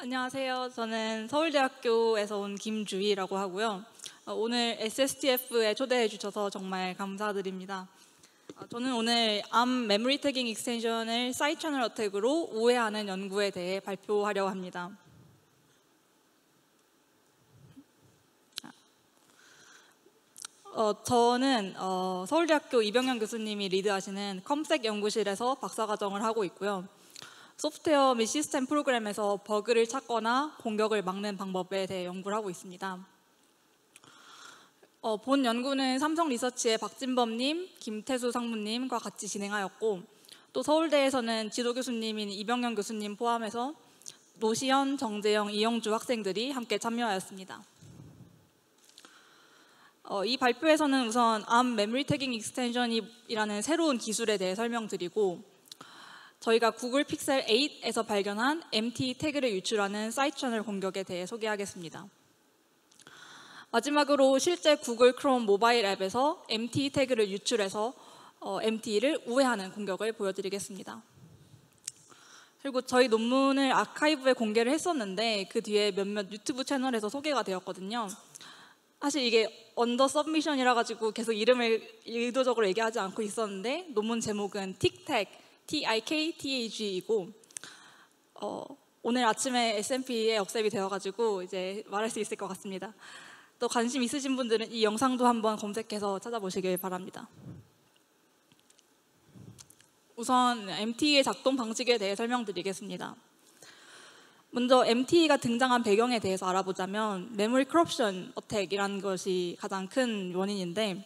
안녕하세요. 저는 서울대학교에서 온 김주희라고 하고요. 오늘 SSTF에 초대해 주셔서 정말 감사드립니다. 저는 오늘 ARM 메모리 태깅 익스텐션을 사이드 채널 어택으로 우회하는 연구에 대해 발표하려고 합니다. 저는 서울대학교 이병현 교수님이 리드하시는 컴색 연구실에서 박사과정을 하고 있고요. 소프트웨어 및 시스템 프로그램에서 버그를 찾거나 공격을 막는 방법에 대해 연구를 하고 있습니다. 본 연구는 삼성 리서치의 박진범님, 김태수 상무님과 같이 진행하였고, 또 서울대에서는 지도 교수님인 이병현 교수님 포함해서 노시현, 정재영, 이영주 학생들이 함께 참여하였습니다. 이 발표에서는 우선 ARM 메모리 태깅 익스텐션이라는 새로운 기술에 대해 설명드리고, 저희가 구글 픽셀 8에서 발견한 MT 태그를 유출하는 사이드 채널 공격에 대해 소개하겠습니다. 마지막으로 실제 구글 크롬 모바일 앱에서 MT 태그를 유출해서 MT를 우회하는 공격을 보여드리겠습니다. 그리고 저희 논문을 아카이브에 공개를 했었는데 그 뒤에 몇몇 유튜브 채널에서 소개가 되었거든요. 사실 이게 언더 서브미션이라 가지고 계속 이름을 의도적으로 얘기하지 않고 있었는데 논문 제목은 TIKTAG이고 오늘 아침에 S&P에 억셉이 되어가지고 이제 말할 수 있을 것 같습니다. 또 관심 있으신 분들은 이 영상도 한번 검색해서 찾아보시길 바랍니다. 우선 MT의 작동 방식에 대해 설명드리겠습니다. 먼저 MT가 등장한 배경에 대해서 알아보자면 메모리 커럽션 어택이라는 것이 가장 큰 원인인데,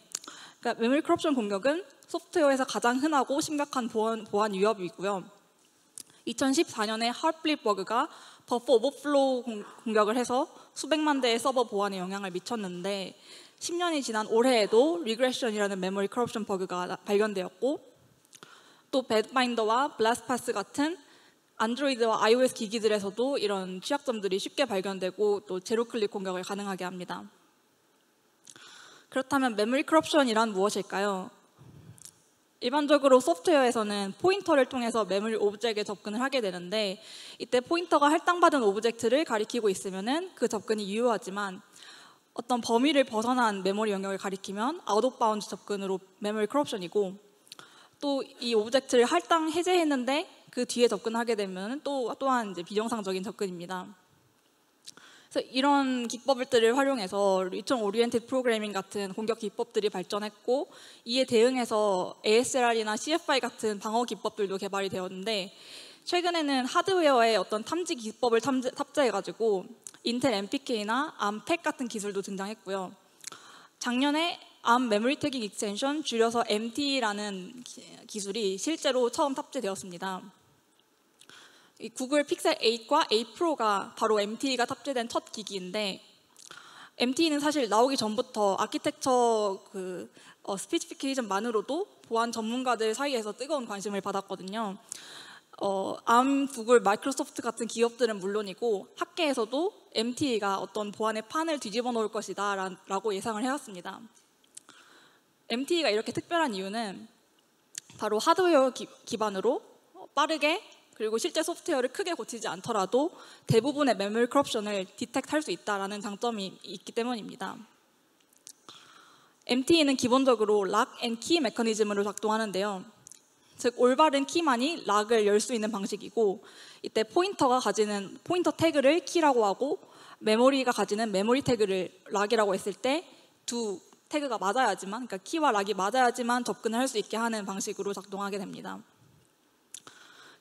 그러니까 메모리 커럽션 공격은 소프트웨어에서 가장 흔하고 심각한 보안 위협이고요. 2014년에 하트블릿 버그가 버퍼 오버플로우 공격을 해서 수백만 대의 서버 보안에 영향을 미쳤는데 10년이 지난 올해에도 리그레션이라는 메모리 커럽션 버그가 발견되었고, 또 배드바인더와 블라스트파스 같은 안드로이드와 iOS 기기들에서도 이런 취약점들이 쉽게 발견되고 또 제로 클릭 공격을 가능하게 합니다. 그렇다면 메모리 커럽션이란 무엇일까요? 일반적으로 소프트웨어에서는 포인터를 통해서 메모리 오브젝트에 접근을 하게 되는데, 이때 포인터가 할당받은 오브젝트를 가리키고 있으면 그 접근이 유효하지만 어떤 범위를 벗어난 메모리 영역을 가리키면 아웃 오브 바운드 접근으로 메모리 커럽션이고, 또 이 오브젝트를 할당 해제했는데 그 뒤에 접근하게 되면 또한 이제 비정상적인 접근입니다. 그래서 이런 기법들을 활용해서 리턴 오리엔티드 프로그래밍 같은 공격 기법들이 발전했고, 이에 대응해서 ASLR이나 CFI 같은 방어 기법들도 개발이 되었는데, 최근에는 하드웨어에 어떤 탐지 기법을 탑재해가지고 인텔 MPK나 ARM PEC 같은 기술도 등장했고요. 작년에 ARM 메모리 태깅 익스텐션, 줄여서 MT라는 기술이 실제로 처음 탑재되었습니다. 이 구글 픽셀 8과 8 프로가 바로 MT가 탑재된 첫 기기인데, MT는 사실 나오기 전부터 아키텍처 스페시피케이션만으로도 보안 전문가들 사이에서 뜨거운 관심을 받았거든요. ARM, 구글, 마이크로소프트 같은 기업들은 물론이고 학계에서도 MT가 어떤 보안의 판을 뒤집어 놓을 것이다 라고 예상을 해왔습니다. MT가 이렇게 특별한 이유는 바로 하드웨어 기반으로 빠르게, 그리고 실제 소프트웨어를 크게 고치지 않더라도 대부분의 메모리 커럽션을 디텍트할 수 있다는 장점이 있기 때문입니다. MT는 기본적으로 락 앤 키 메커니즘으로 작동하는데요. 즉 올바른 키만이 락을 열 수 있는 방식이고, 이때 포인터가 가지는 포인터 태그를 키라고 하고 메모리가 가지는 메모리 태그를 락이라고 했을 때 두 태그가 맞아야지만, 그러니까 키와 락이 맞아야지만 접근을 할 수 있게 하는 방식으로 작동하게 됩니다.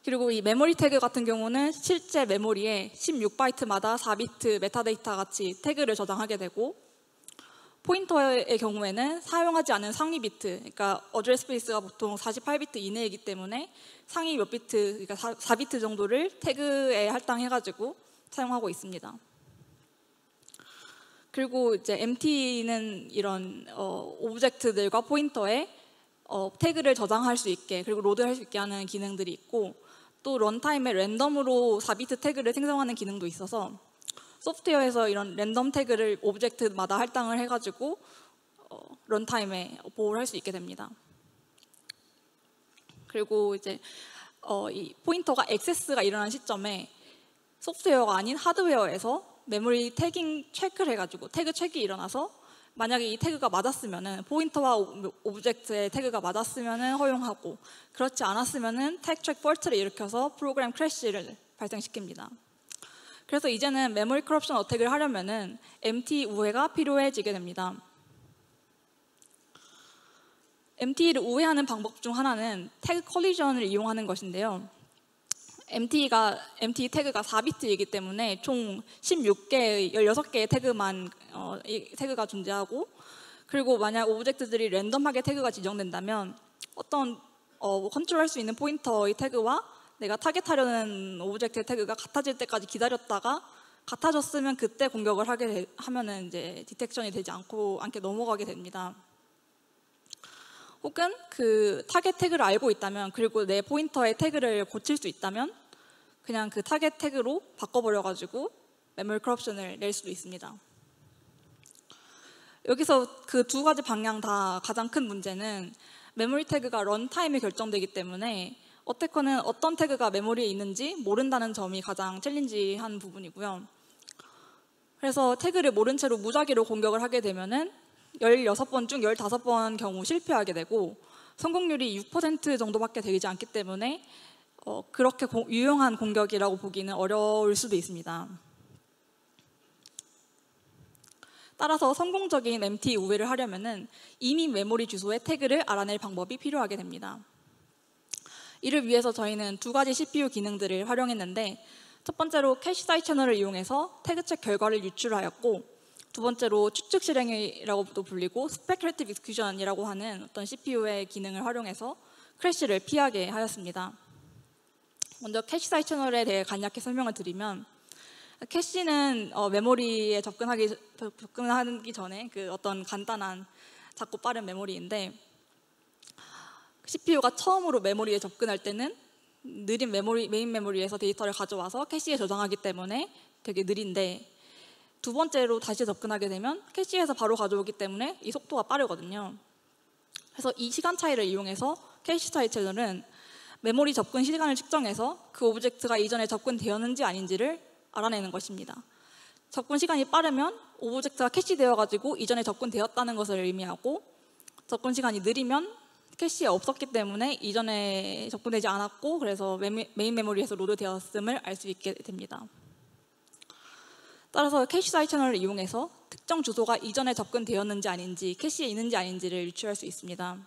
그리고 이 메모리 태그 같은 경우는 실제 메모리에 16바이트마다 4비트 메타데이터 같이 태그를 저장하게 되고, 포인터의 경우에는 사용하지 않은 상위 비트, 그러니까 어드레스 스페이스가 보통 48비트 이내이기 때문에 상위 몇 비트, 그러니까 4비트 정도를 태그에 할당해가지고 사용하고 있습니다. 그리고 이제 MT는 이런 오브젝트들과 포인터에 태그를 저장할 수 있게, 그리고 로드할 수 있게 하는 기능들이 있고, 또 런타임에 랜덤으로 4비트 태그를 생성하는 기능도 있어서 소프트웨어에서 이런 랜덤 태그를 오브젝트마다 할당을 해가지고 런타임에 보호를 할 수 있게 됩니다. 그리고 이제 이 포인터가 액세스가 일어난 시점에 소프트웨어가 아닌 하드웨어에서 메모리 태깅 체크를 해가지고 태그 체크가 일어나서 만약에 이 태그가 맞았으면은 포인터와 오브젝트의 태그가 맞았으면은 허용하고 그렇지 않았으면은 태그 체크 폴트를 일으켜서 프로그램 크래시를 발생시킵니다. 그래서 이제는 메모리 커럽션 어택을 하려면은 MT 우회가 필요해지게 됩니다. MT를 우회하는 방법 중 하나는 태그 컬리전을 이용하는 것인데요. MT 태그가 4비트이기 때문에 총 16개의 16개의 태그가 존재하고, 그리고 만약 오브젝트들이 랜덤하게 태그가 지정된다면 어떤 컨트롤할 수 있는 포인터의 태그와 내가 타겟하려는 오브젝트의 태그가 같아질 때까지 기다렸다가 같아졌으면 그때 공격을 하면은 이제 디텍션이 되지 않게 넘어가게 됩니다. 혹은 그 타겟 태그를 알고 있다면, 그리고 내 포인터의 태그를 고칠 수 있다면 그냥 그 타겟 태그로 바꿔버려가지고 메모리 커럽션을 낼 수도 있습니다. 여기서 그 두 가지 방향 다 가장 큰 문제는 메모리 태그가 런타임에 결정되기 때문에 어태커는 어떤 태그가 메모리에 있는지 모른다는 점이 가장 챌린지한 부분이고요. 그래서 태그를 모른 채로 무작위로 공격을 하게 되면은 16번 중 15번 경우 실패하게 되고 성공률이 6% 정도밖에 되지 않기 때문에 그렇게 유용한 공격이라고 보기는 어려울 수도 있습니다. 따라서 성공적인 MT 우회를 하려면은 이미 메모리 주소의 태그를 알아낼 방법이 필요하게 됩니다. 이를 위해서 저희는 두 가지 CPU 기능들을 활용했는데, 첫 번째로 캐시 사이드 채널을 이용해서 태그 체크 결과를 유출하였고, 두 번째로 추측 실행이라고도 불리고 스페큘레이티브 익스큐션이라고 하는 어떤 CPU의 기능을 활용해서 크래시를 피하게 하였습니다. 먼저 캐시 사이드 채널에 대해 간략히 설명을 드리면, 캐시는 메모리에 접근하기 전에 그 어떤 간단한 작고 빠른 메모리인데, CPU가 처음으로 메모리에 접근할 때는 느린 메인 메모리에서 데이터를 가져와서 캐시에 저장하기 때문에 되게 느린데, 두 번째로 다시 접근하게 되면 캐시에서 바로 가져오기 때문에 이 속도가 빠르거든요. 그래서 이 시간 차이를 이용해서 캐시 사이드 채널은 메모리 접근 시간을 측정해서 그 오브젝트가 이전에 접근되었는지 아닌지를 알아내는 것입니다. 접근 시간이 빠르면 오브젝트가 캐시되어가지고 이전에 접근되었다는 것을 의미하고, 접근 시간이 느리면 캐시에 없었기 때문에 이전에 접근되지 않았고 그래서 메인 메모리에서 로드되었음을 알 수 있게 됩니다. 따라서 캐시 사이드 채널을 이용해서 특정 주소가 이전에 접근되었는지 아닌지, 캐시에 있는지 아닌지를 유추할 수 있습니다.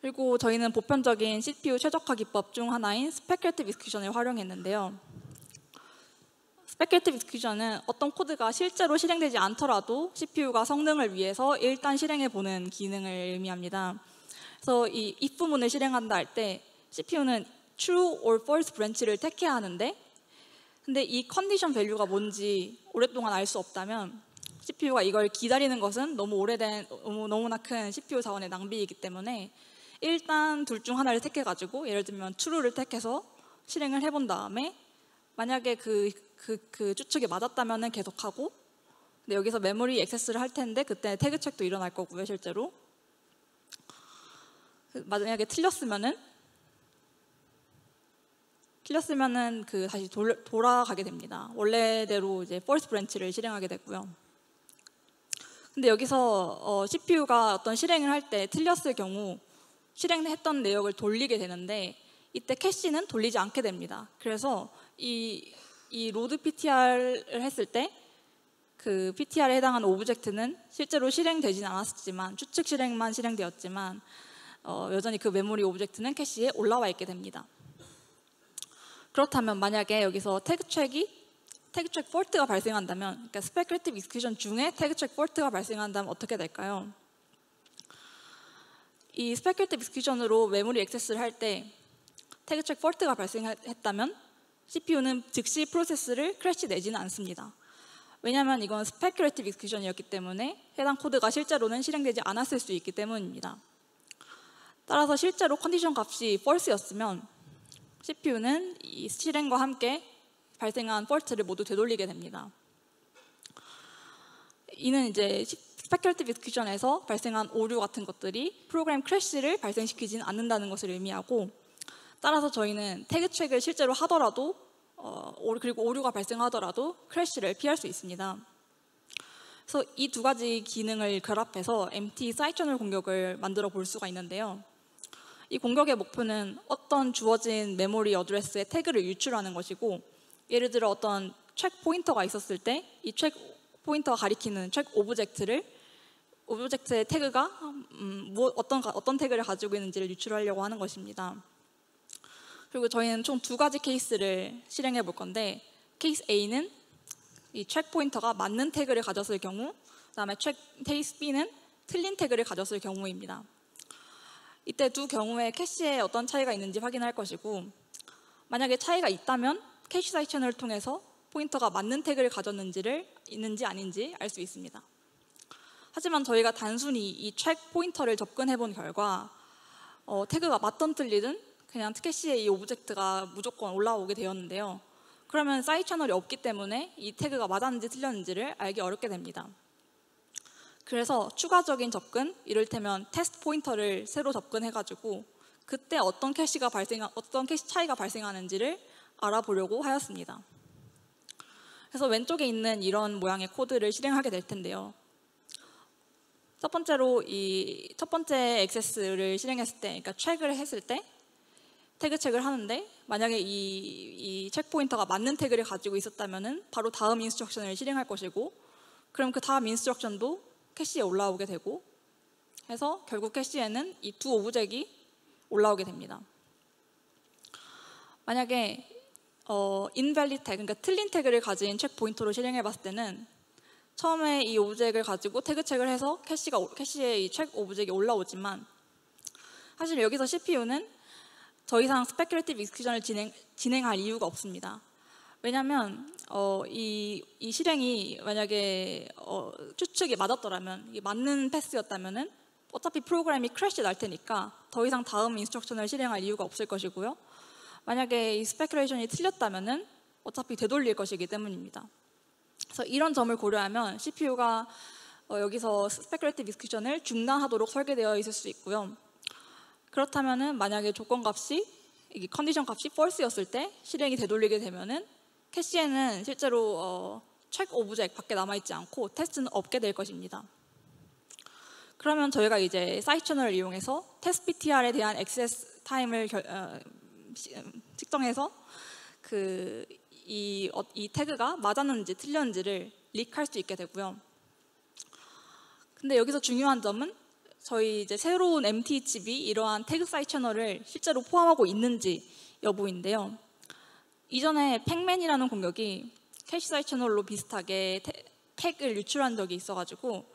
그리고 저희는 보편적인 CPU 최적화 기법 중 하나인 스페큘레이티브 익스큐션을 활용했는데요. 스페큘레이티브 익스큐션은 어떤 코드가 실제로 실행되지 않더라도 CPU가 성능을 위해서 일단 실행해보는 기능을 의미합니다. 그래서 이 if 문을 실행한다 할 때 CPU는 true or false 브랜치를 택해야 하는데, 근데 이 컨디션 밸류가 뭔지 오랫동안 알 수 없다면 CPU가 이걸 기다리는 것은 너무나 큰 CPU 자원의 낭비이기 때문에 일단 둘 중 하나를 택해가지고, 예를 들면 true를 택해서 실행을 해본 다음에 만약에 그 추측이 맞았다면 계속하고, 근데 여기서 메모리 액세스를 할 텐데 그때 태그 체크도 일어날 거고요, 실제로. 만약에 틀렸으면은 다시 돌아가게 됩니다. 원래대로 이제 false branch를 실행하게 되고요. 근데 여기서 CPU가 어떤 실행을 할 때 틀렸을 경우 실행했던 내역을 돌리게 되는데, 이때 캐시는 돌리지 않게 됩니다. 그래서 이 로드 PTR을 했을 때 그 PTR에 해당하는 오브젝트는 실제로 실행되진 않았지만, 추측 실행만 실행되었지만 여전히 그 메모리 오브젝트는 캐시에 올라와 있게 됩니다. 그렇다면 만약에 여기서 태그 체크 폴트가 발생한다면, 그러니까 스페큘레이티브 익스큐션 중에 태그 체크 폴트가 발생한다면 어떻게 될까요? 이 스페큘레이티브 익스큐션으로 메모리 액세스를 할 때 태그 체크 폴트가 발생했다면 CPU는 즉시 프로세스를 크래시 내지는 않습니다. 왜냐하면 이건 스페큘레이티브 익스큐션이었기 때문에 해당 코드가 실제로는 실행되지 않았을 수 있기 때문입니다. 따라서 실제로 컨디션 값이 false였으면 CPU는 이 실행과 함께 발생한 폴트를 모두 되돌리게 됩니다. 이는 이제 스페큘레이티브 익스큐션에서 발생한 오류 같은 것들이 프로그램 크래시를 발생시키지는 않는다는 것을 의미하고, 따라서 저희는 태그 체크를 실제로 하더라도 그리고 오류가 발생하더라도 크래시를 피할 수 있습니다. 그래서 이 두 가지 기능을 결합해서 MT 사이드 채널 공격을 만들어 볼 수가 있는데요. 이 공격의 목표는 어떤 주어진 메모리 어드레스의 태그를 유출하는 것이고, 예를 들어 어떤 체크 포인터가 있었을 때 이 체크 포인터가 가리키는 체크 오브젝트의 태그가 어떤 태그를 가지고 있는지를 유출하려고 하는 것입니다. 그리고 저희는 총 두 가지 케이스를 실행해 볼 건데, 케이스 A는 이 체크 포인터가 맞는 태그를 가졌을 경우, 그다음에 케이스 B는 틀린 태그를 가졌을 경우입니다. 이때 두 경우에 캐시에 어떤 차이가 있는지 확인할 것이고, 만약에 차이가 있다면 캐시 사이드 채널을 통해서 포인터가 맞는 태그를 있는지 아닌지 알 수 있습니다. 하지만 저희가 단순히 이 체크 포인터를 접근해 본 결과 태그가 맞든 틀리든 그냥 캐시에 이 오브젝트가 무조건 올라오게 되었는데요. 그러면 사이드 채널이 없기 때문에 이 태그가 맞았는지 틀렸는지를 알기 어렵게 됩니다. 그래서 추가적인 접근, 이를테면 테스트 포인터를 새로 접근해가지고 그때 어떤 캐시 차이가 발생하는지를 알아보려고 하였습니다. 그래서 왼쪽에 있는 이런 모양의 코드를 실행하게 될 텐데요. 첫 번째로 첫 번째 액세스를 실행했을 때, 그러니까 체크를 했을 때 태그 체크를 하는데, 만약에 이 체크 포인터가 맞는 태그를 가지고 있었다면은 바로 다음 인스트럭션을 실행할 것이고, 그럼 그 다음 인스트럭션도 캐시에 올라오게 되고 해서 결국 캐시에는 이 두 오브젝이 올라오게 됩니다. 만약에 invalid 태그, 그러니까 틀린 태그를 가진 체크 포인터로 실행해 봤을 때는 처음에 이 오브젝을 가지고 태그 체크를 해서 캐시에 이 체크 오브젝이 올라오지만, 사실 여기서 CPU는 더 이상 스페큘레이티브 익스큐션을 진행할 이유가 없습니다. 왜냐하면 이 실행이 만약에 추측이 맞았더라면, 이게 맞는 패스였다면은 어차피 프로그램이 크래시 날 테니까 더 이상 다음 인스트럭션을 실행할 이유가 없을 것이고요. 만약에 이 스페큘레이션이 틀렸다면은 어차피 되돌릴 것이기 때문입니다. 그래서 이런 점을 고려하면 CPU가 여기서 스페큘레이티브 익스큐션을 중단하도록 설계되어 있을 수 있고요. 그렇다면은 만약에 이게 컨디션 값이 false였을 때 실행이 되돌리게 되면은 캐시에는 실제로 체크 오브젝 밖에 남아있지 않고 테스트는 없게 될 것입니다. 그러면 저희가 이제 사이드 채널을 이용해서 테스트 PTR에 대한 액세스 타임을 측정해서 이 태그가 맞았는지 틀렸는지를 리크할 수 있게 되고요. 근데 여기서 중요한 점은 저희 이제 새로운 MT 칩이 이러한 태그 사이드 채널을 실제로 포함하고 있는지 여부인데요. 이전에 팩맨이라는 공격이 캐시 사이드 채널로 비슷하게 팩을 유출한 적이 있어가지고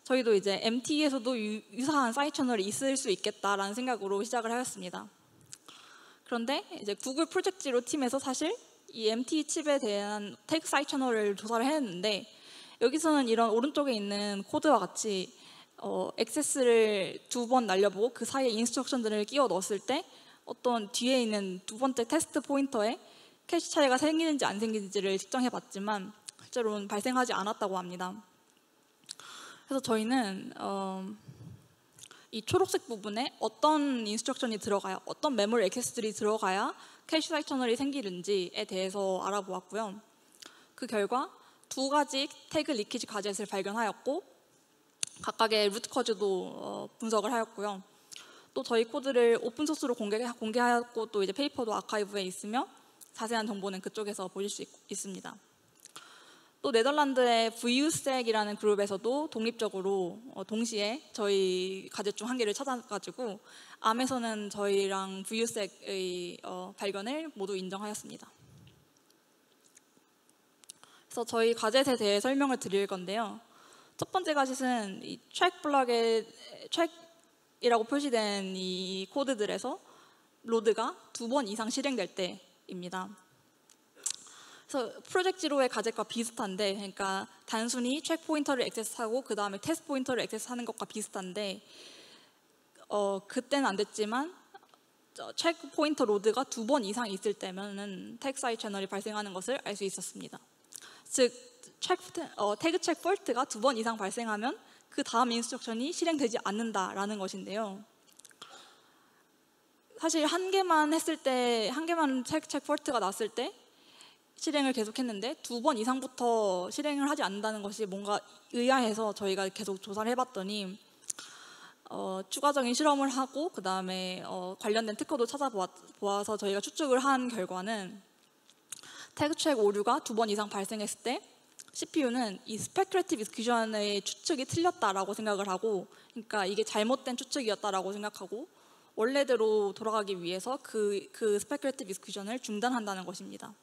저희도 이제 MT에서도 유사한 사이드 채널이 있을 수 있겠다라는 생각으로 시작을 하였습니다. 그런데 이제 구글 프로젝트 팀에서 사실 이 MT 칩에 대한 태그 사이드 채널을 조사를 했는데, 여기서는 이런 오른쪽에 있는 코드와 같이 액세스를 두 번 날려보고 그 사이에 인스트럭션들을 끼워 넣었을 때 어떤 뒤에 있는 두 번째 테스트 포인터에 캐시 차이가 생기는지 안 생기는지를 측정해 봤지만 실제로는 발생하지 않았다고 합니다. 그래서 저희는 이 초록색 부분에 어떤 인스트럭션이 들어가야, 어떤 메모리 액세스들이 들어가야 캐시 사이드 채널이 생기는지에 대해서 알아보았고요. 그 결과 두 가지 태그 리키지 가젯을 발견하였고, 각각의 루트 커즈도 분석을 하였고요. 또 저희 코드를 오픈 소스로 공개하였고, 또 이제 페이퍼도 아카이브에 있으며 자세한 정보는 그쪽에서 보실 수 있습니다. 또 네덜란드의 VUSec이라는 그룹에서도 독립적으로 동시에 저희 가젯 중 한 개를 찾아가지고 암에서는 저희랑 VUSec의 발견을 모두 인정하였습니다. 그래서 저희 가젯에 대해 설명을 드릴 건데요. 첫 번째 가젯은 이 트랙 블럭에 트랙이라고 표시된 이 코드들에서 로드가 2번 이상 실행될 때입니다. 그래서 프로젝트 지로의 가젯과 비슷한데, 그러니까 단순히 체크 포인터를 액세스하고 그 다음에 테스트 포인터를 액세스하는 것과 비슷한데, 그때는 안 됐지만 체크 포인터 로드가 2번 이상 있을 때면은 태그 사이드 채널이 발생하는 것을 알 수 있었습니다. 즉 태그 체크 폴트가 2번 이상 발생하면 그 다음 인스트럭션이 실행되지 않는다라는 것인데요. 사실 한 개만 체크 폴트가 났을 때 실행을 계속했는데 2번 이상부터 실행을 하지 않는다는 것이 뭔가 의아해서 저희가 계속 조사를 해봤더니 추가적인 실험을 하고 그 다음에 관련된 특허도 찾아보아서 저희가 추측을 한 결과는 태그 트랙 오류가 2번 이상 발생했을 때 CPU는 이 스페큐레이티브 익스큐션의 추측이 틀렸다라고 생각을 하고, 그러니까 이게 잘못된 추측이었다라고 생각하고 원래대로 돌아가기 위해서 그 스페큐레이티브 익스큐션을 중단한다는 것입니다.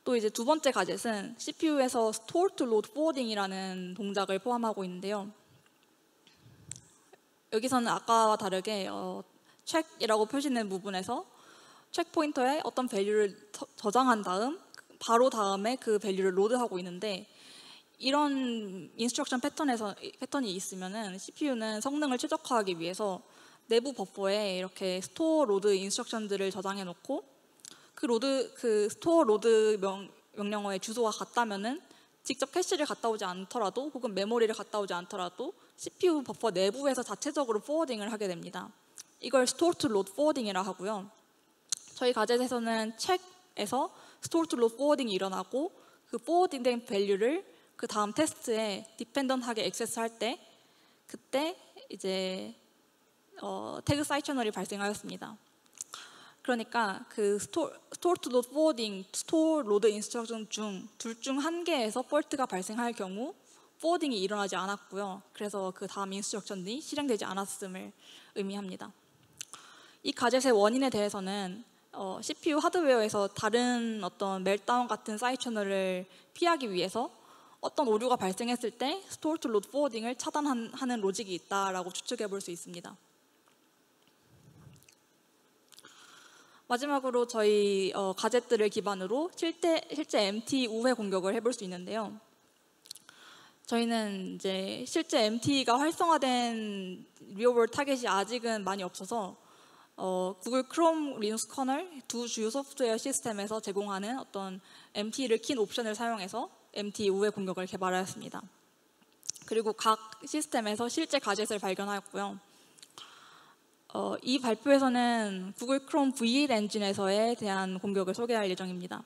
또 이제 두 번째 가젯은 CPU에서 Store to Load Forwarding이라는 동작을 포함하고 있는데요. 여기서는 아까와 다르게 check이라고 표시된 부분에서 체크 포인터에 어떤 밸류를 저장한 다음 바로 다음에 그 밸류를 로드하고 있는데, 이런 인스트럭션 패턴이 있으면은 CPU는 성능을 최적화하기 위해서 내부 버퍼에 이렇게 스토어 로드 인스트럭션들을 저장해 놓고 그 스토어 로드 명령어의 주소가 같다면은 직접 캐시를 갔다 오지 않더라도 혹은 메모리를 갔다 오지 않더라도 CPU 버퍼 내부에서 자체적으로 포워딩을 하게 됩니다. 이걸 Store to Load Forwarding이라 하고요. 저희 가젯에서는 check에서 Store to Load Forwarding이 일어나고 그 포워딩된 밸류를 그 다음 테스트에 디펜던트하게 액세스할 때 그때 이제 태그 사이드 채널이 발생하였습니다. 그러니까 그 Store to Load Forwarding, Store Load Instruction 중 둘 중 한 개에서 폴트가 발생할 경우 포워딩이 일어나지 않았고요. 그래서 그 다음 인스트럭션이 실행되지 않았음을 의미합니다. 이 가젯의 원인에 대해서는 CPU 하드웨어에서 다른 어떤 멜다운 같은 사이드 채널을 피하기 위해서 어떤 오류가 발생했을 때 Store to Load Forwarding을 차단하는 로직이 있다라고 추측해 볼 수 있습니다. 마지막으로 저희 가젯들을 기반으로 실제 MT 우회 공격을 해볼 수 있는데요. 저희는 이제 실제 MT가 활성화된 리얼월드 타겟이 아직은 많이 없어서 구글 크롬 리눅스 커널 두 주요 소프트웨어 시스템에서 제공하는 어떤 MT를 킨 옵션을 사용해서 MT 우회 공격을 개발하였습니다. 그리고 각 시스템에서 실제 가젯을 발견하였고요. 이 발표에서는 구글 크롬 V8 엔진에서에 대한 공격을 소개할 예정입니다.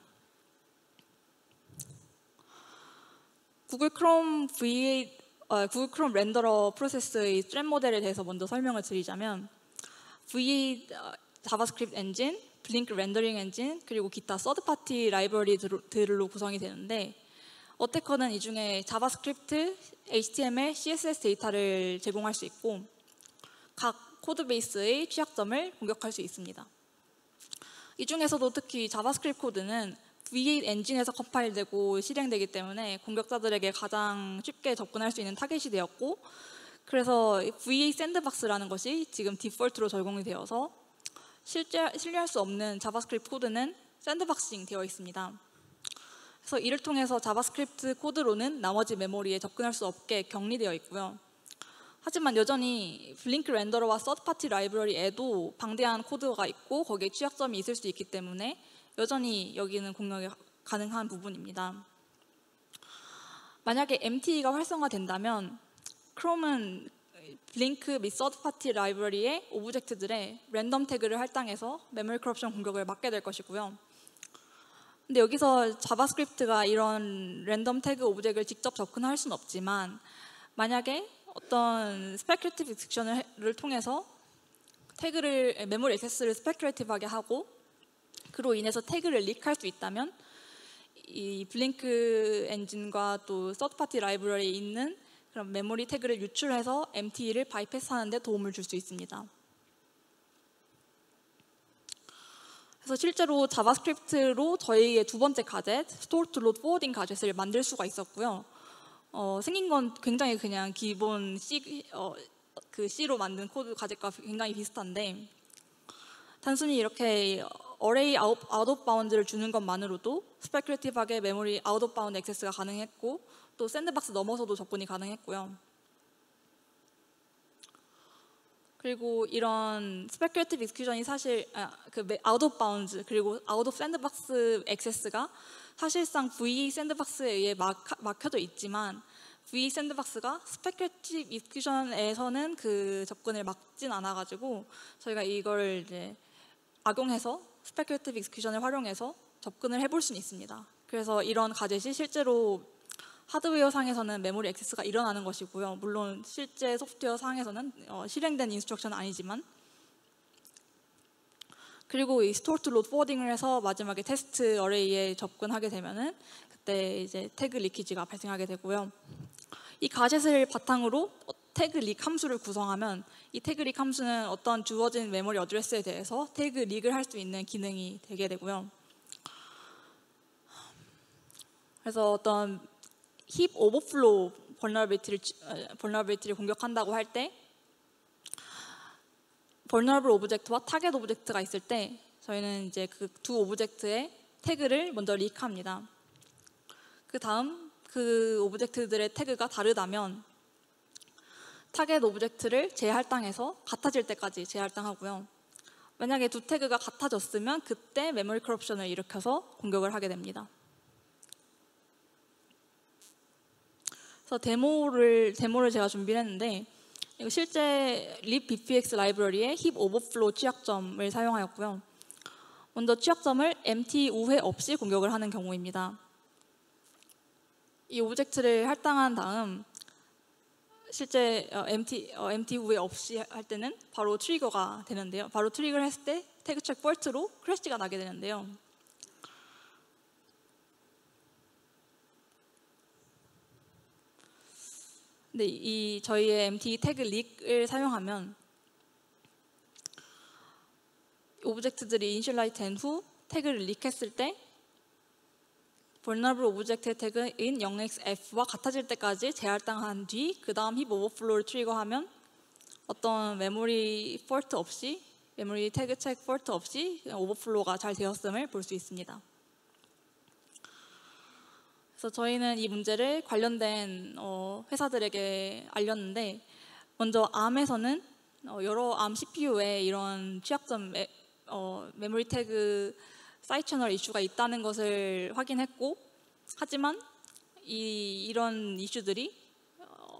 구글 크롬 구글 크롬 렌더러 프로세스의 트랩 모델에 대해서 먼저 설명을 드리자면 V8 자바스크립트 엔진, 블링크 렌더링 엔진, 그리고 기타 서드 파티 라이브러리들로 구성이 되는데, 어태커는 이 중에 자바스크립트, HTML, CSS 데이터를 제공할 수 있고 각 코드베이스의 취약점을 공격할 수 있습니다. 이 중에서도 특히 자바스크립트 코드는 V8 엔진에서 컴파일되고 실행되기 때문에 공격자들에게 가장 쉽게 접근할 수 있는 타겟이 되었고, 그래서 V8 샌드박스라는 것이 지금 디폴트로 적용이 되어서 신뢰할 수 없는 자바스크립트 코드는 샌드박싱 되어 있습니다. 그래서 이를 통해서 자바스크립트 코드로는 나머지 메모리에 접근할 수 없게 격리되어 있고요. 하지만 여전히 블링크 렌더러와 서드파티 라이브러리에도 방대한 코드가 있고 거기에 취약점이 있을 수 있기 때문에 여전히 여기는 공격이 가능한 부분입니다. 만약에 MT가 활성화된다면 크롬은 블링크 및 서드파티 라이브러리의 오브젝트들의 랜덤 태그를 할당해서 메모리 커럽션 공격을 막게 될 것이고요. 근데 여기서 자바스크립트가 이런 랜덤 태그 오브젝트를 직접 접근할 수는 없지만, 만약에 어떤 스페큐레이티브 익스큐션을 통해서 메모리 액세스를 스페큐레이티브하게 하고 그로 인해서 태그를 리크할 수 있다면 이 블링크 엔진과 또 서드파티 라이브러리에 있는 그런 메모리 태그를 유출해서 MT를 바이패스하는 데 도움을 줄 수 있습니다. 그래서 실제로 자바스크립트로 저희의 두 번째 가젯, Store to Load Forwarding 가젯을 만들 수가 있었고요. 생긴 건 굉장히 그냥 기본 C로 만든 코드 가젯과 굉장히 비슷한데, 단순히 이렇게 어레이 아웃 오브 바운드를 주는 것만으로도 스페큐레이티브하게 메모리 아웃 오브 바운드 액세스가 가능했고 또 샌드박스 넘어서도 접근이 가능했고요. 그리고 이런 스페큐레이티브 익스큐션이 사실 아웃 오브 바운드 그리고 아웃 오브 샌드박스 액세스가 사실상 V 샌드박스에 의해 막혀져 있지만 V 샌드박스가 스페큐레이티브 익스큐션에서는 그 접근을 막진 않아가지고 저희가 이걸 이제 악용해서 스페큘레이티브 익스큐션을 활용해서 접근을 해볼 수는 있습니다. 그래서 이런 가젯이 실제로 하드웨어 상에서는 메모리 액세스가 일어나는 것이고요. 물론 실제 소프트웨어 상에서는 실행된 인스트럭션은 아니지만, 그리고 이 스토어 투 로드 포워딩을 해서 마지막에 테스트 어레이에 접근하게 되면은 그때 이제 태그 리키지가 발생하게 되고요. 이 가젯을 바탕으로 태그 릭 함수를 구성하면 이 태그 릭 함수는 어떤 주어진 메모리 어드레스에 대해서 태그 릭을 할 수 있는 기능이 되게 되고요. 그래서 어떤 힙 오버플로우 벌너러빌리티를 공격한다고 할 때 벌너러블 오브젝트와 타겟 오브젝트가 있을 때 저희는 이제 그 두 오브젝트의 태그를 먼저 릭합니다. 그 다음 그 오브젝트들의 태그가 다르다면 타겟 오브젝트를 재할당해서 같아질 때까지 재할당하고요. 만약에 두 태그가 같아졌으면 그때 메모리 커럽션을 일으켜서 공격을 하게 됩니다. 그래서 데모를 제가 준비를 했는데, 이거 실제 libBPX 라이브러리의 힙 오버플로우 취약점을 사용하였고요. 먼저 취약점을 empty 우회 없이 공격을 하는 경우입니다. 이 오브젝트를 할당한 다음 실제 empty 우회 없이 할 때는 바로 트리거가 되는데요. 바로 트리거를 했을 때 태그 체크 폴트로 크래시가 나게 되는데요. 근데 이 저희의 empty 태그 릭을 사용하면 오브젝트들이 이니셜라이즈 된 후 태그를 릭했을 때 vulnerable 오브젝트의 태그인 0xf와 같아질 때까지 재할당한 뒤 그 다음 힙 오버플로우를 트리거하면 어떤 메모리 폴트 없이, 메모리 태그 체크 폴트 없이 오버플로우가 잘 되었음을 볼 수 있습니다. 그래서 저희는 이 문제를 관련된 회사들에게 알렸는데, 먼저 ARM에서는 여러 ARM CPU에 이런 취약점 메모리 태그 사이드 채널 이슈가 있다는 것을 확인했고, 하지만 이런 이슈들이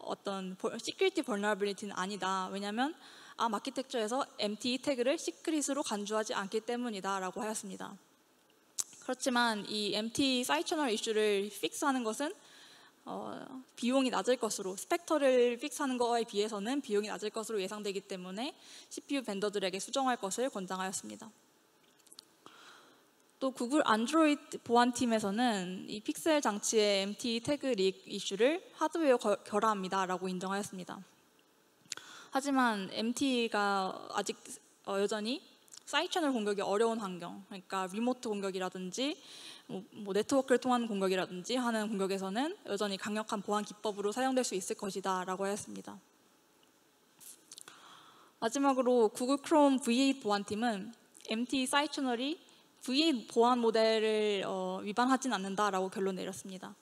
어떤 시큐리티 벌너러빌리티는 아니다. 왜냐하면 ARM 아키텍처에서 empty 태그를 시크릿으로 간주하지 않기 때문이다 라고 하였습니다. 그렇지만 이 empty 사이드 채널 이슈를 픽스하는 것은 비용이 낮을 것으로, 스펙터를 픽스하는 것에 비해서는 비용이 낮을 것으로 예상되기 때문에 CPU 벤더들에게 수정할 것을 권장하였습니다. 또 구글 안드로이드 보안팀에서는 이 픽셀 장치의 empty 태그 릭 이슈를 하드웨어 결함이다 라고 인정하였습니다. 하지만 empty가 아직 여전히 사이드 채널 공격이 어려운 환경, 그러니까 리모트 공격이라든지 뭐 네트워크를 통한 공격이라든지 하는 공격에서는 여전히 강력한 보안 기법으로 사용될 수 있을 것이다 라고 하였습니다. 마지막으로 구글 크롬 V8 보안팀은 empty 사이드 채널이 V8 보안 모델을 위반하진 않는다라고 결론 내렸습니다.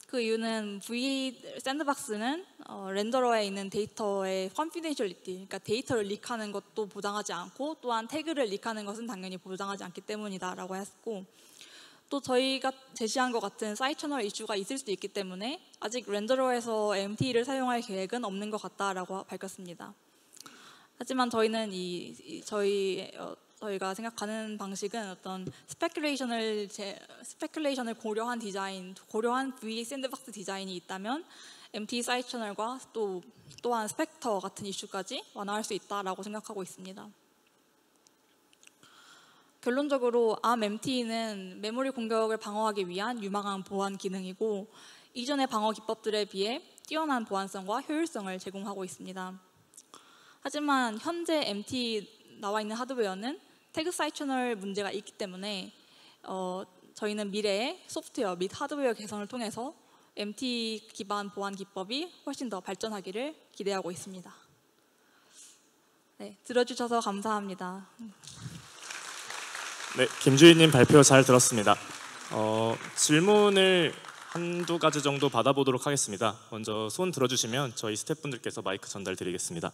그 이유는 V8 샌드박스는 렌더러에 있는 데이터의 confidentiality, 그러니까 데이터를 릭하는 것도 보장하지 않고 또한 태그를 릭하는 것은 당연히 보장하지 않기 때문이다라고 했고, 또 저희가 제시한 것 같은 사이드 채널 이슈가 있을 수도 있기 때문에 아직 렌더러에서 MT를 사용할 계획은 없는 것 같다라고 밝혔습니다. 하지만 저희는 저희가 생각하는 방식은 어떤 스페큘레이션을 고려한 디자인, 고려한 V8 샌드박스 디자인이 있다면 empty 사이드 채널과 또한 스펙터 같은 이슈까지 완화할 수 있다라고 생각하고 있습니다. 결론적으로 ARM empty는 메모리 공격을 방어하기 위한 유망한 보안 기능이고, 이전의 방어 기법들에 비해 뛰어난 보안성과 효율성을 제공하고 있습니다. 하지만 현재 empty 나와 있는 하드웨어는 태그 사이드 채널 문제가 있기 때문에 저희는 미래에 소프트웨어 및 하드웨어 개선을 통해서 empty 기반 보안 기법이 훨씬 더 발전하기를 기대하고 있습니다. 네, 들어주셔서 감사합니다. 네, 김주희님 발표 잘 들었습니다. 질문을 한두 가지 정도 받아보도록 하겠습니다. 먼저 손 들어주시면 저희 스태프분들께서 마이크 전달드리겠습니다.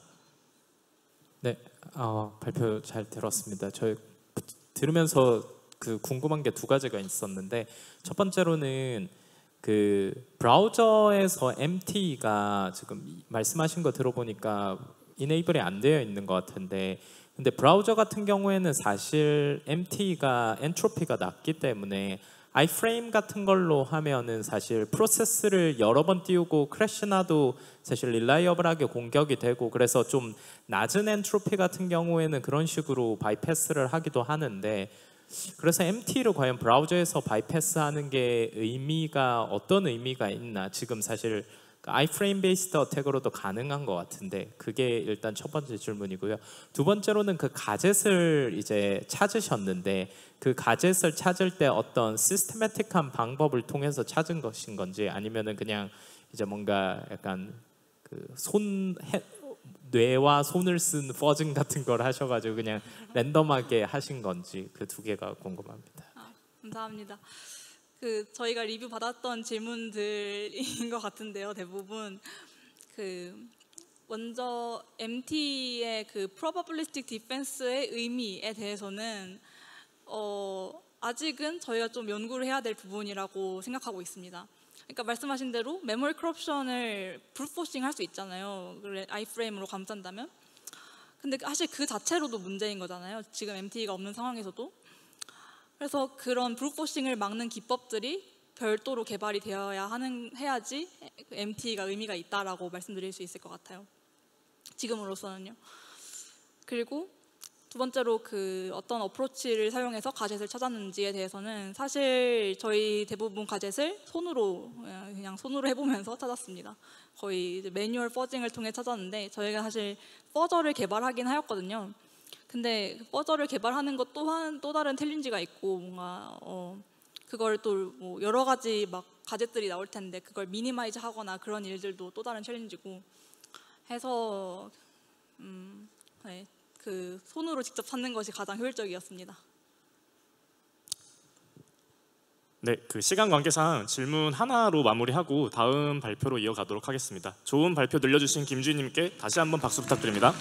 네, 발표 잘 들었습니다. 저희 들으면서 궁금한 게 두 가지가 있었는데, 첫 번째로는 그 브라우저에서 empty가 지금 말씀하신 거 들어보니까 이네이블이 안 되어 있는 것 같은데, 근데 브라우저 같은 경우에는 사실 MT가 엔트로피가 낮기 때문에 아이프레임 같은 걸로 하면은 사실 프로세스를 여러 번 띄우고 크래시 나도 사실 릴라이어블하게 공격이 되고, 그래서 좀 낮은 엔트로피 같은 경우에는 그런 식으로 바이패스를 하기도 하는데, 그래서 MT를 과연 브라우저에서 바이패스하는 게 어떤 의미가 있나, 지금 사실 아이프레임 베이스드 어택으로도 가능한 것 같은데, 그게 일단 첫 번째 질문이고요. 두 번째로는 그 가젯을 이제 찾으셨는데, 그 가젯을 찾을 때 어떤 시스테매틱한 방법을 통해서 찾은 것인 건지, 아니면은 그냥 이제 뭔가 약간 그 뇌와 손을 쓴 퍼즐 같은 걸 하셔가지고 그냥 랜덤하게 하신 건지, 그 두 개가 궁금합니다. 감사합니다. 저희가 리뷰 받았던 질문들인 것 같은데요, 대부분. 먼저 MT의 probabilistic defense의 의미에 대해서는 아직은 저희가 좀 연구를 해야 될 부분이라고 생각하고 있습니다. 그러니까 말씀하신 대로 메모리 커럽션을 브루트포싱 할 수 있잖아요. 아이프레임으로 감싼다면. 근데 사실 그 자체로도 문제인 거잖아요. 지금 MT가 없는 상황에서도. 그래서 그런 브루트포싱을 막는 기법들이 별도로 개발이 해야지 MT가 의미가 있다라고 말씀드릴 수 있을 것 같아요. 지금으로서는요. 그리고 두 번째로 어떤 어프로치를 사용해서 가젯을 찾았는지에 대해서는 사실 저희 대부분 가젯을 그냥 손으로 해보면서 찾았습니다. 거의 이제 매뉴얼 퍼징을 통해 찾았는데, 저희가 사실 퍼저를 개발하긴 하였거든요. 근데 퍼저를 개발하는 것 또한 또 다른 챌린지가 있고, 뭔가 그걸 또 뭐 여러 가지 막 가젯들이 나올 텐데 그걸 미니마이즈 하거나 그런 일들도 또 다른 챌린지고 해서 네, 손으로 직접 찾는 것이 가장 효율적이었습니다. 네, 시간 관계상 질문 하나로 마무리하고 다음 발표로 이어가도록 하겠습니다. 좋은 발표 늘려주신 김주희님께 다시 한번 박수 부탁드립니다.